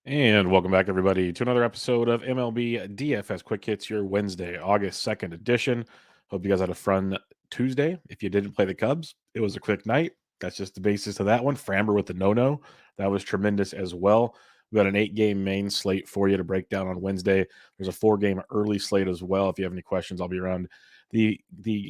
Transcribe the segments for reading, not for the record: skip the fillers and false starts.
And welcome back, everybody, to another episode of MLB DFS Quick Hits, your Wednesday, August 2nd edition. Hope you guys had a fun Tuesday. If you didn't play the Cubs, it was a quick night. That's just the basis of that one. Framber with the no-no. That was tremendous as well. We got an 8-game main slate for you to break down on Wednesday. There's a 4-game early slate as well. If you have any questions, I'll be around the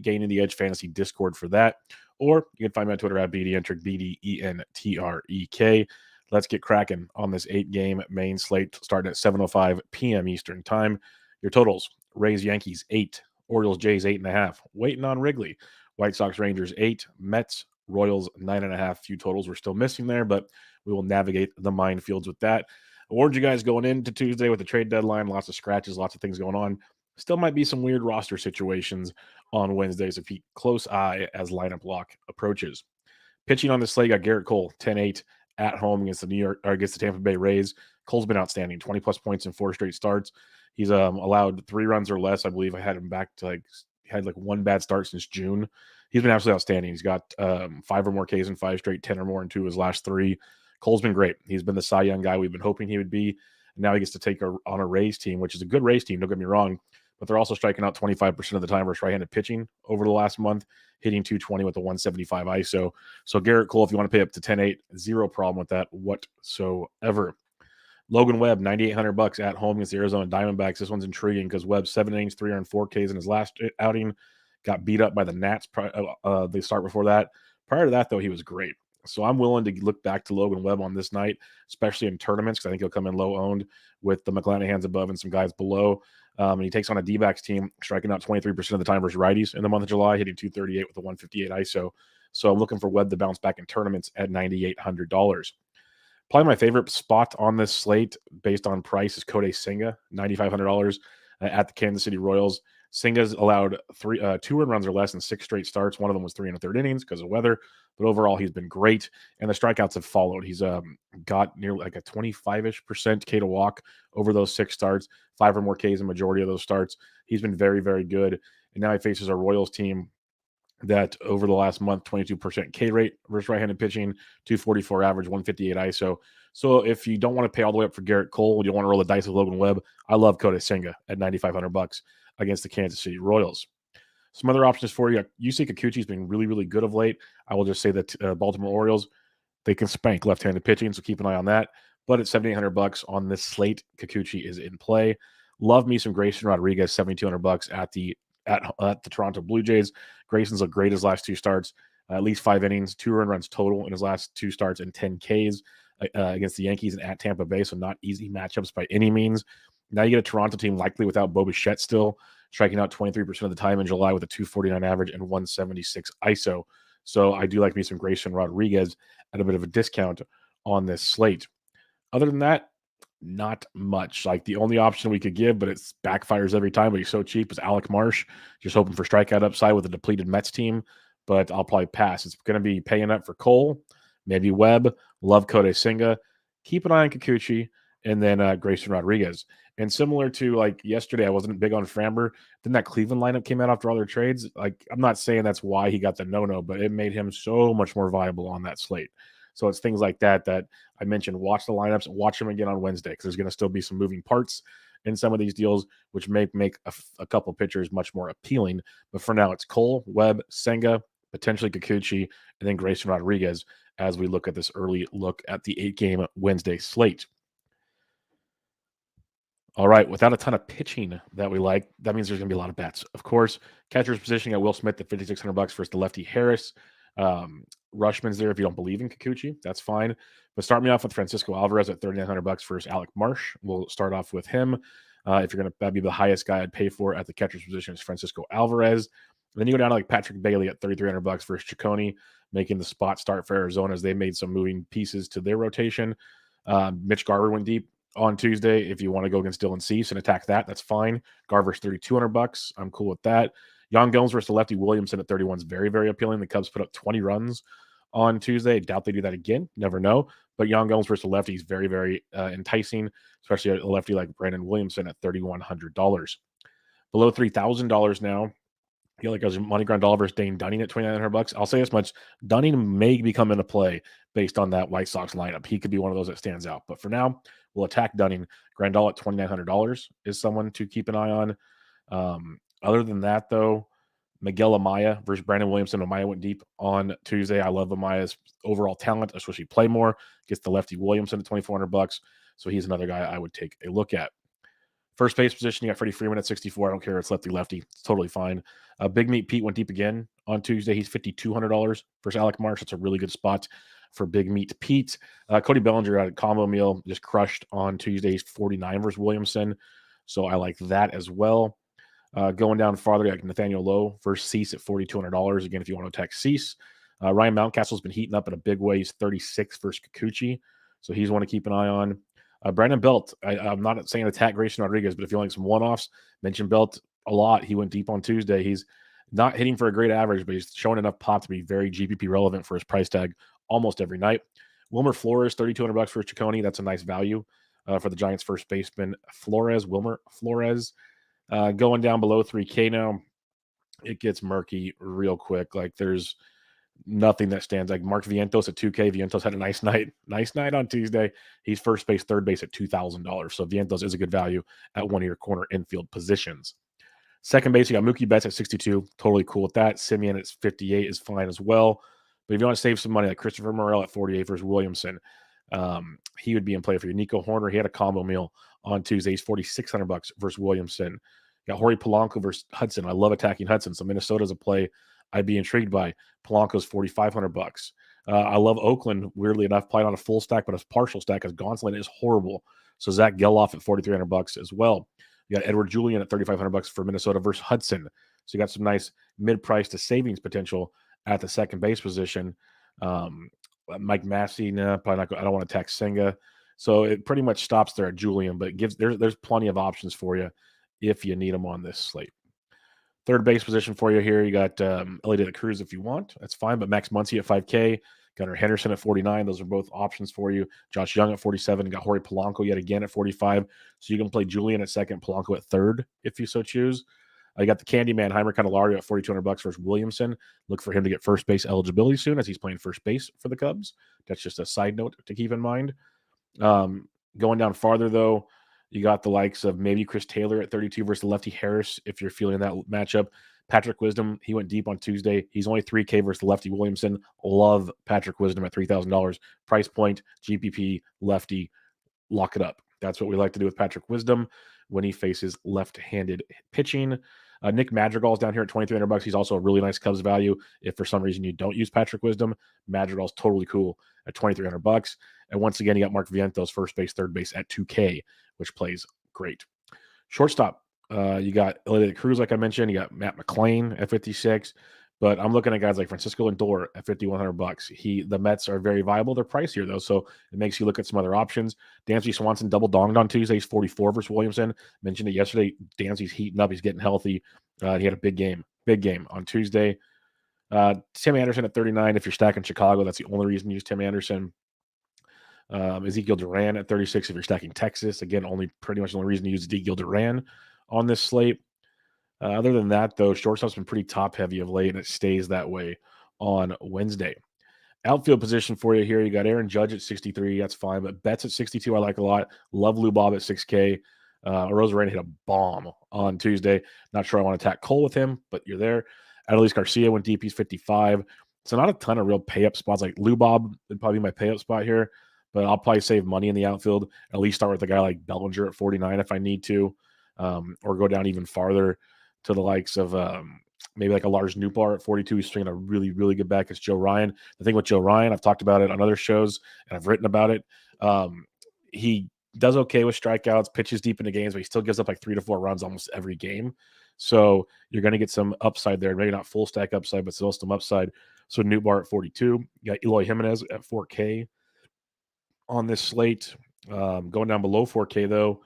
Gaining the Edge Fantasy Discord for that. Or you can find me on Twitter at BDentrek, BDENTREK. Let's get cracking on this 8-game main slate starting at 7:05 p.m. Eastern Time. Your totals: Rays, Yankees 8, Orioles, Jays 8.5. Waiting on Wrigley. White Sox, Rangers 8, Mets, Royals 9.5. Few totals we're still missing there, but we will navigate the minefields with that. I warned you guys going into Tuesday with the trade deadline, lots of scratches, lots of things going on. Still might be some weird roster situations on Wednesday, so keep close eye as lineup lock approaches. Pitching on this slate, got Garrett Cole, 10-8 at home against the Tampa Bay Rays. Cole's been outstanding, 20+ points in 4 straight starts. He's allowed 3 runs or less. I believe I had him back to had one bad start since June. He's been absolutely outstanding. He's got 5 or more Ks in 5 straight, 10 or more in 2 of his last 3. Cole's been great. He's been the Cy Young guy we've been hoping he would be. And now he gets to take on a Rays team, which is a good Rays team, don't get me wrong, but they're also striking out 25% of the time versus right-handed pitching over the last month, hitting 220 with a 175 ISO. So Garrett Cole, if you want to pay up to 10-8, zero problem with that whatsoever. Logan Webb, $9,800 at home against the Arizona Diamondbacks. This one's intriguing because Webb 7 innings, 304 Ks in his last outing, got beat up by the Nats. They start before that. Prior to that, though, he was great. So I'm willing to look back to Logan Webb on this night, especially in tournaments, because I think he'll come in low owned with the McClanahan's above and some guys below. And he takes on a D-backs team, striking out 23% of the time versus righties in the month of July, hitting 238 with a 158 ISO. So I'm looking for Webb to bounce back in tournaments at $9,800. Probably my favorite spot on this slate based on price is Cody Singa, $9,500 at the Kansas City Royals. Singa's allowed 2 earned runs or less in 6 straight starts. One of them was 3 1/3 innings because of weather, but overall he's been great, and the strikeouts have followed. He's got nearly a 25-ish% K to walk over those 6 starts, 5 or more Ks in majority of those starts. He's been very, very good, and now he faces a Royals team that over the last month, 22% K rate versus right-handed pitching, 244 average, 158 ISO. So if you don't want to pay all the way up for Garrett Cole, you want to roll the dice with Logan Webb, I love Cody Singa at $9,500 against the Kansas City Royals. Some other options for you. Yusei Kikuchi has been really, really good of late. I will just say that Baltimore Orioles, they can spank left-handed pitching, so keep an eye on that. But at $7,800 on this slate, Kikuchi is in play. Love me some Grayson Rodriguez, $7,200 at the Toronto Blue Jays. Grayson's looked great his last 2 starts, at least 5 innings, 2 earned runs total in his last 2 starts, and 10 Ks against the Yankees and at Tampa Bay. So not easy matchups by any means. Now you get a Toronto team likely without Bo Bichette still, striking out 23% of the time in July with a 249 average and 176 ISO. So I do like me some Grayson Rodriguez at a bit of a discount on this slate. Other than that, not much. Like the only option we could give, but it backfires every time, but he's so cheap, is Alec Marsh. Just hoping for strikeout upside with a depleted Mets team, but I'll probably pass. It's going to be paying up for Cole, maybe Webb. Love Cody Singa. Keep an eye on Kikuchi, and then Grayson Rodriguez. And similar to yesterday, I wasn't big on Framber. Then that Cleveland lineup came out after all their trades. I'm not saying that's why he got the no-no, but it made him so much more viable on that slate. So it's things like that I mentioned. Watch the lineups, watch them again on Wednesday because there's going to still be some moving parts in some of these deals, which may make a couple pitchers much more appealing. But for now, it's Cole, Webb, Senga, potentially Kikuchi, and then Grayson Rodriguez as we look at this early look at the 8-game Wednesday slate. All right, without a ton of pitching that we like, that means there's going to be a lot of bets. Of course, catcher's positioning at Will Smith at $5,600 versus the lefty Harris. Rushman's there if you don't believe in Kikuchi. That's fine. But start me off with Francisco Alvarez at $3,900 versus Alec Marsh. We'll start off with him. If you're going to, that'd be the highest guy I'd pay for at the catcher's position is Francisco Alvarez. And then you go down to Patrick Bailey at $3,300 versus Ciccone, making the spot start for Arizona as they made some moving pieces to their rotation. Mitch Garver went deep on Tuesday. If you want to go against Dylan Cease and attack that, that's fine. Garver's $3,200. I'm cool with that. Jan Gomes versus the lefty Williamson at 31 is very, very appealing. The Cubs put up 20 runs on Tuesday. I doubt they do that again. Never know. But Jan Gomes versus the lefty is very, very enticing, especially a lefty like Brandon Williamson at $3,100. Below $3,000 now, You like as money ground dollar versus Dane Dunning at $2,900. I'll say this much: Dunning may be coming into play based on that White Sox lineup. He could be one of those that stands out. But for now, we'll attack Dunning. Grandal at $2,900 is someone to keep an eye on. Other than that, though, Miguel Amaya versus Brandon Williamson. Amaya went deep on Tuesday. I love Amaya's overall talent, especially play more. Gets the lefty Williamson at $2,400. So he's another guy I would take a look at. First base position, you got Freddie Freeman at 64. I don't care. It's lefty. It's totally fine. Big Meat Pete went deep again on Tuesday. He's $5,200 versus Alec Marsh. That's a really good spot for Big Meat Pete. Cody Bellinger had a combo meal, just crushed on Tuesday. He's 49 versus Williamson. So I like that as well. Going down farther, like Nathaniel Lowe versus Cease at $4,200. Again, if you want to attack Cease. Ryan Mountcastle's been heating up in a big way. He's 36 versus Kikuchi. So he's one to keep an eye on. Brandon Belt, I'm not saying attack Grayson Rodriguez, but if you like some one-offs, mention Belt a lot. He went deep on Tuesday. He's not hitting for a great average, but he's showing enough pop to be very GPP relevant for his price tag almost every night. Wilmer Flores, $3,200 for Ciccone. That's a nice value for the Giants' first baseman. Wilmer Flores. Going down below 3K now, it gets murky real quick. Like there's nothing that stands. Like Mark Vientos at 2K. Vientos had a nice night on Tuesday. He's first base, third base at $2,000. So Vientos is a good value at one of your corner infield positions. Second base, you got Mookie Betts at 62. Totally cool with that. Simeon at 58 is fine as well. But if you want to save some money, like Christopher Morel at 48 versus Williamson, he would be in play for you. Nico Horner, he had a combo meal on Tuesday. He's $4,600 versus Williamson. You got Jorge Polanco versus Hudson. I love attacking Hudson. So Minnesota's a play I'd be intrigued by. Polanco's $4,500. I love Oakland, weirdly enough, playing on a full stack, but a partial stack because Gonsolin is horrible. So Zach Geloff at $4,300 as well. You got Edward Julian at $3,500 for Minnesota versus Hudson. So you got some nice mid-price to savings potential at the second base position. Mike Massey, probably not. I don't want to attack Singa. So it pretty much stops there at Julian, but there's plenty of options for you if you need them on this slate. Third base position for you here, you got Ellie De La Cruz if you want. That's fine, but Max Muncy at 5K. Gunnar Henderson at 49. Those are both options for you. Josh Young at 47. You got Jorge Polanco yet again at 45. So you can play Julian at second, Polanco at third if you so choose. You got the Candyman Heimer Candelario at $4,200 versus Williamson. Look for him to get first base eligibility soon as he's playing first base for the Cubs. That's just a side note to keep in mind. Going down farther, though, you got the likes of maybe Chris Taylor at 32 versus Lefty Harris if you're feeling that matchup. Patrick Wisdom, he went deep on Tuesday. He's only 3K versus Lefty Williamson. Love Patrick Wisdom at $3,000. Price point, GPP, lefty, lock it up. That's what we like to do with Patrick Wisdom when he faces left-handed pitching. Nick Madrigal's down here at $2,300. He's also a really nice Cubs value. If for some reason you don't use Patrick Wisdom, Madrigal's totally cool at $2,300. And once again, you got Mark Vientos, first base, third base at 2K, which plays great. Shortstop, you got Elliot Cruz, like I mentioned. You got Matt McClain at 56. But I'm looking at guys like Francisco Lindor at $5,100. The Mets are very viable. They're pricier, though, so it makes you look at some other options. Dansby Swanson double donged on Tuesday. He's 44 versus Williamson. Mentioned it yesterday. Dansby's heating up. He's getting healthy. He had a big game on Tuesday. Tim Anderson at 39. If you're stacking Chicago, that's the only reason to use Tim Anderson. Ezekiel Duran at 36. If you're stacking Texas, again, pretty much the only reason to use Ezekiel Duran on this slate. Other than that, though, shortstop's been pretty top-heavy of late, and it stays that way on Wednesday. Outfield position for you here, you got Aaron Judge at 63. That's fine, but Betts at 62 I like a lot. Love Lou Bob at 6K. Rosarena hit a bomb on Tuesday. Not sure I want to attack Cole with him, but you're there. Adolis Garcia went deep. He's 55. So not a ton of real pay-up spots. Like Lou Bob would probably be my pay-up spot here, but I'll probably save money in the outfield. At least start with a guy like Bellinger at 49 if I need to, or go down even farther to the likes of maybe like a Lars Nootbaar at 42. He's stringing a really, really good back. It's Joe Ryan. The thing with Joe Ryan, I've talked about it on other shows, and I've written about it. He does okay with strikeouts, pitches deep into games, but he still gives up like 3 to 4 runs almost every game. So you're going to get some upside there. Maybe not full stack upside, but still some upside. So Nootbaar at 42. You got Eloy Jimenez at 4K on this slate. Going down below 4K, though,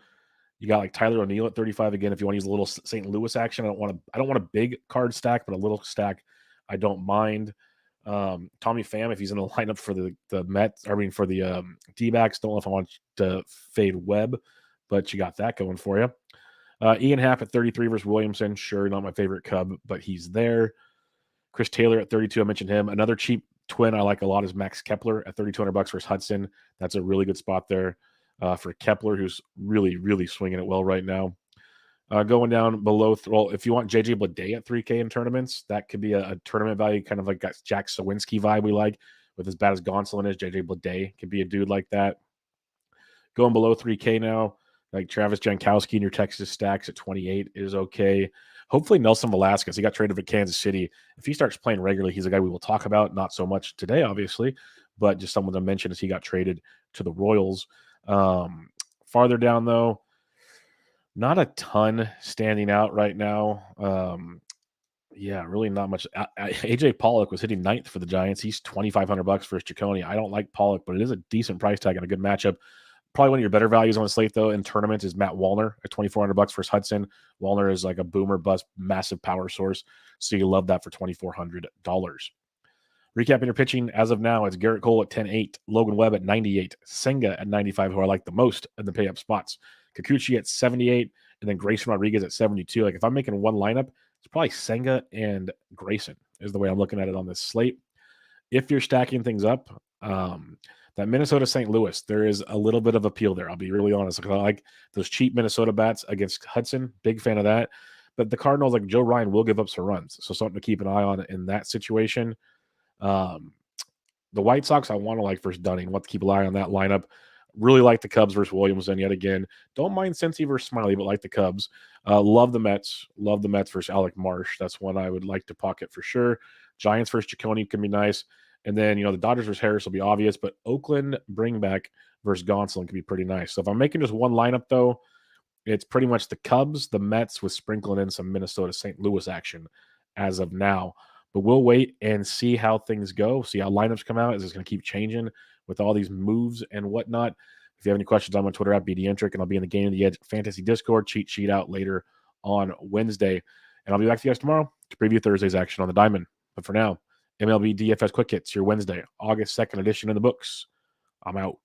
you got like Tyler O'Neill at 35 again. If you want to use a little St. Louis action, I don't want a big card stack, but a little stack, I don't mind. Tommy Pham, if he's in the lineup for the Mets, for the D-backs, don't know if I want to fade Webb, but you got that going for you. Ian Happ at 33 versus Williamson. Sure, not my favorite Cub, but he's there. Chris Taylor at 32. I mentioned him. Another cheap twin I like a lot is Max Kepler at $3,200 versus Hudson. That's a really good spot there for Kepler, who's really, really swinging it well right now. Going down below, well, if you want JJ Bleday at 3K in tournaments, that could be a tournament value, kind of like that Jack Sawinski vibe we like. With as bad as Gonsolin is, JJ Bleday could be a dude like that. Going below 3K now, like Travis Jankowski in your Texas stacks at 28 is okay. Hopefully Nelson Velasquez, he got traded to Kansas City. If he starts playing regularly, he's a guy we will talk about, not so much today, obviously, but just someone to mention as he got traded to the Royals. Farther down, though, not a ton standing out right now. Yeah, really not much. AJ Pollock was hitting 9th for the Giants. He's $2,500 for his Ciccone. I don't like Pollock, but it is a decent price tag and a good matchup. Probably one of your better values on the slate, though, in tournaments is Matt Wallner at $2,400 versus Hudson. Wallner is like a boomer bust, massive power source. So you love that for $2,400. Recapping your pitching as of now, it's Garrett Cole at 10.8, Logan Webb at 98, Singa at 95, who I like the most in the pay-up spots, Kikuchi at 78, and then Grayson Rodriguez at 72. Like if I'm making one lineup, it's probably Senga and Grayson is the way I'm looking at it on this slate. If you're stacking things up, that Minnesota St. Louis, there is a little bit of appeal there. I'll be really honest. I like those cheap Minnesota bats against Hudson. Big fan of that. But the Cardinals, like Joe Ryan, will give up some runs. So something to keep an eye on in that situation. The White Sox, I want to like versus Dunning. Want to keep an eye on that lineup. Really like the Cubs versus Williamson yet again. Don't mind Cincy versus Smiley, but like the Cubs. Love the Mets. Love the Mets versus Alec Marsh. That's one I would like to pocket for sure. Giants versus Ciccone can be nice. And then, the Dodgers versus Harris will be obvious, but Oakland bringback versus Gonsolin can be pretty nice. So if I'm making just one lineup, though, it's pretty much the Cubs, the Mets, with sprinkling in some Minnesota St. Louis action as of now. But we'll wait and see how things go, see how lineups come out. Is this going to keep changing with all these moves and whatnot? If you have any questions, I'm on Twitter at BDentric, and I'll be in the Game of the Edge Fantasy Discord cheat sheet out later on Wednesday. And I'll be back to you guys tomorrow to preview Thursday's action on the diamond. But for now, MLB DFS Quick Hits, your Wednesday, August 2nd edition in the books. I'm out.